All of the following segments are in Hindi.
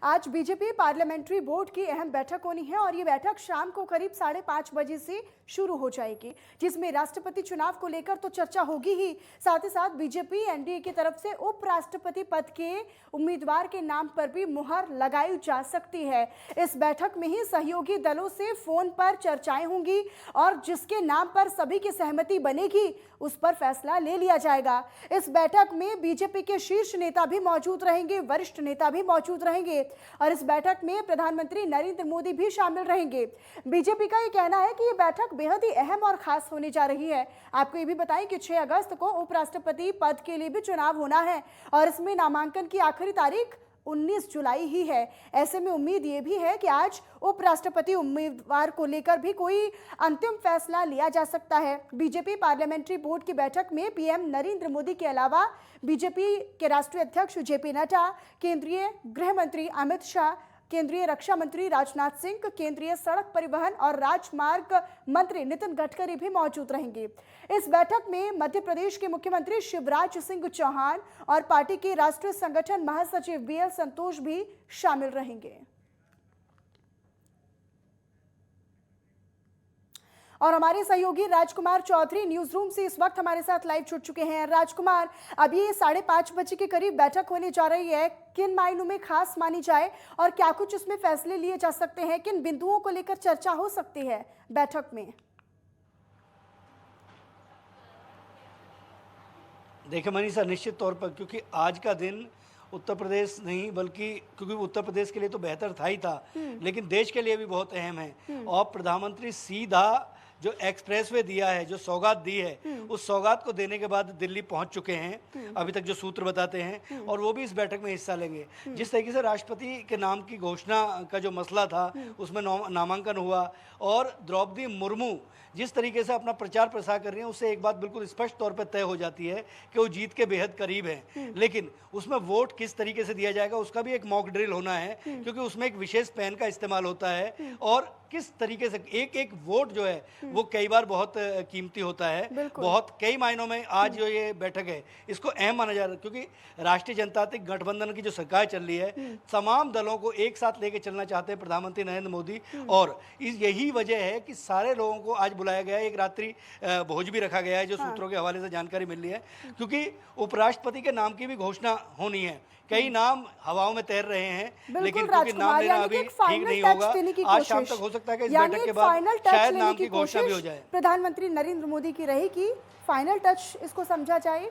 आज बीजेपी पार्लियामेंट्री बोर्ड की अहम बैठक होनी है और ये बैठक शाम को करीब 5:30 बजे से शुरू हो जाएगी, जिसमें राष्ट्रपति चुनाव को लेकर तो चर्चा होगी ही, साथ ही साथ बीजेपी एनडीए की तरफ से उपराष्ट्रपति पद के उम्मीदवार के नाम पर भी मुहर लगाई जा सकती है। इस बैठक में ही सहयोगी दलों से फोन पर चर्चाएं होंगी और जिसके नाम पर सभी की सहमति बनेगी उस पर फैसला ले लिया जाएगा। इस बैठक में बीजेपी के शीर्ष नेता भी मौजूद रहेंगे, वरिष्ठ नेता भी मौजूद रहेंगे और इस बैठक में प्रधानमंत्री नरेंद्र मोदी भी शामिल रहेंगे। बीजेपी का ये कहना है कि ये बैठक बेहद ही अहम और खास होने जा रही है। आपको ये भी बताएं कि 6 अगस्त को उपराष्ट्रपति पद के लिए भी चुनाव होना है और इसमें नामांकन की आखिरी तारीख 19 जुलाई ही है। ऐसे में उम्मीद ये भी है कि आज उपराष्ट्रपति उम्मीदवार को लेकर भी कोई अंतिम फैसला लिया जा सकता है। बीजेपी पार्लियामेंट्री बोर्ड की बैठक में पीएम नरेंद्र मोदी के अलावा बीजेपी के राष्ट्रीय अध्यक्ष जेपी नड्डा, केंद्रीय गृह मंत्री अमित शाह, केंद्रीय रक्षा मंत्री राजनाथ सिंह, केंद्रीय सड़क परिवहन और राजमार्ग मंत्री नितिन गडकरी भी मौजूद रहेंगे। इस बैठक में मध्य प्रदेश के मुख्यमंत्री शिवराज सिंह चौहान और पार्टी के राष्ट्रीय संगठन महासचिव बीएल संतोष भी शामिल रहेंगे। और हमारे सहयोगी राजकुमार चौधरी न्यूज रूम से इस वक्त हमारे साथ लाइव जुड़ चुके हैं। राजकुमार, अभी 5:30 बजे के करीब बैठक होने जा रही है, किन मायनों में खास मानी जाए और क्या कुछ इसमें फैसले लिए जा सकते हैं, किन बिंदुओं को लेकर चर्चा हो सकती है बैठक में? देखिए मनीषा, निश्चित तौर पर क्योंकि आज का दिन उत्तर प्रदेश नहीं बल्कि क्योंकि उत्तर प्रदेश के लिए तो बेहतर था ही था, लेकिन देश के लिए भी बहुत अहम है। और प्रधानमंत्री सीधा जो एक्सप्रेसवे दिया है, जो सौगात दी है, उस सौगात को देने के बाद दिल्ली पहुंच चुके हैं, अभी तक जो सूत्र बताते हैं, और वो भी इस बैठक में हिस्सा लेंगे। जिस तरीके से राष्ट्रपति के नाम की घोषणा का जो मसला था उसमें नामांकन हुआ और द्रौपदी मुर्मू जिस तरीके से अपना प्रचार प्रसार कर रही हैं, उससे एक बात बिल्कुल स्पष्ट तौर पर तय हो जाती है कि वो जीत के बेहद करीब हैं। लेकिन उसमें वोट किस तरीके से दिया जाएगा उसका भी एक मॉक ड्रिल होना है, क्योंकि उसमें एक विशेष पेन का इस्तेमाल होता है और किस तरीके से एक एक वोट जो है वो कई बार बहुत कीमती होता है। बहुत कई मायनों में आज जो ये बैठक है इसको अहम माना जा रहा है, क्योंकि राष्ट्रीय जनतांत्रिक गठबंधन की जो सरकार चल रही है, तमाम दलों को एक साथ लेके चलना चाहते हैं प्रधानमंत्री नरेंद्र मोदी, और यही वजह है कि सारे लोगों को आज बुलाया गया है। एक रात्रि भोज भी रखा गया है, जो सूत्रों के हवाले से जानकारी मिल रही है, क्योंकि उपराष्ट्रपति के नाम की भी घोषणा होनी है। कई नाम हवाओं में तैर रहे हैं, लेकिन क्योंकि नाम लेना अभी ठीक नहीं होगा, आज शाम तक हो सकता है कि इस बैठक के बाद शायद नाम की घोषणा भी हो जाए। प्रधानमंत्री नरेंद्र मोदी की रहेगी, फाइनल टच इसको समझा जाए।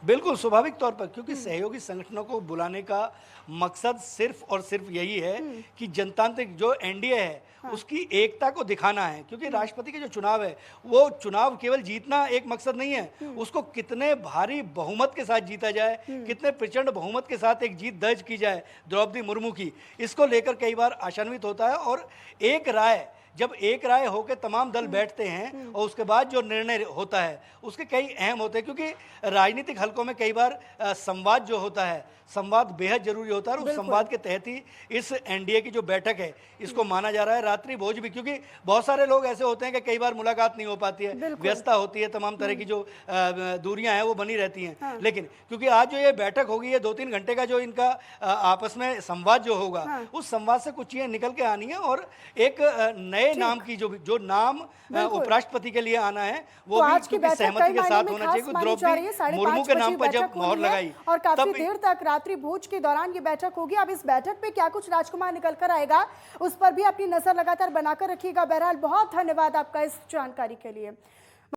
बिल्कुल स्वाभाविक तौर पर, क्योंकि सहयोगी संगठनों को बुलाने का मकसद सिर्फ और सिर्फ यही है कि जनतांत्रिक जो एनडीए है उसकी एकता को दिखाना है। क्योंकि राष्ट्रपति के जो चुनाव है वो चुनाव केवल जीतना एक मकसद नहीं है, उसको कितने भारी बहुमत के साथ जीता जाए, कितने प्रचंड बहुमत के साथ एक जीत दर्ज की जाए द्रौपदी मुर्मू की, इसको लेकर कई बार आशान्वित होता है। और एक राय, जब एक राय होकर तमाम दल बैठते हैं और उसके बाद जो निर्णय होता है उसके कई अहम होते हैं, क्योंकि राजनीतिक हलकों में कई बार संवाद जो होता है, संवाद बेहद जरूरी होता है और उस संवाद के तहत ही इस एनडीए की जो बैठक है इसको माना जा रहा है। रात्रि भोज भी, क्योंकि बहुत सारे लोग ऐसे होते हैं कि कई बार मुलाकात नहीं हो पाती है, व्यस्तता होती है, तमाम तरह की जो दूरियां हैं वो बनी रहती हैं। लेकिन क्योंकि आज जो ये बैठक होगी, ये 2-3 घंटे का जो इनका आपस में संवाद जो होगा, उस संवाद से कुछ चीजें निकल के आनी है और एक नए नाम की जो नाम उपराष्ट्रपति के लिए आना है वो भी क्योंकि सहमति के साथ होना चाहिए। द्रौपदी मुर्मू के नाम पर जब मोहर लगाई और काफी देर तक रात्रि भोज के दौरान ये बैठक होगी। अब इस बैठक पे क्या कुछ राजकुमार निकल कर आएगा उस पर भी अपनी नजर लगातार बनाकर रखिएगा। बहरहाल बहुत धन्यवाद आपका इस जानकारी के लिए।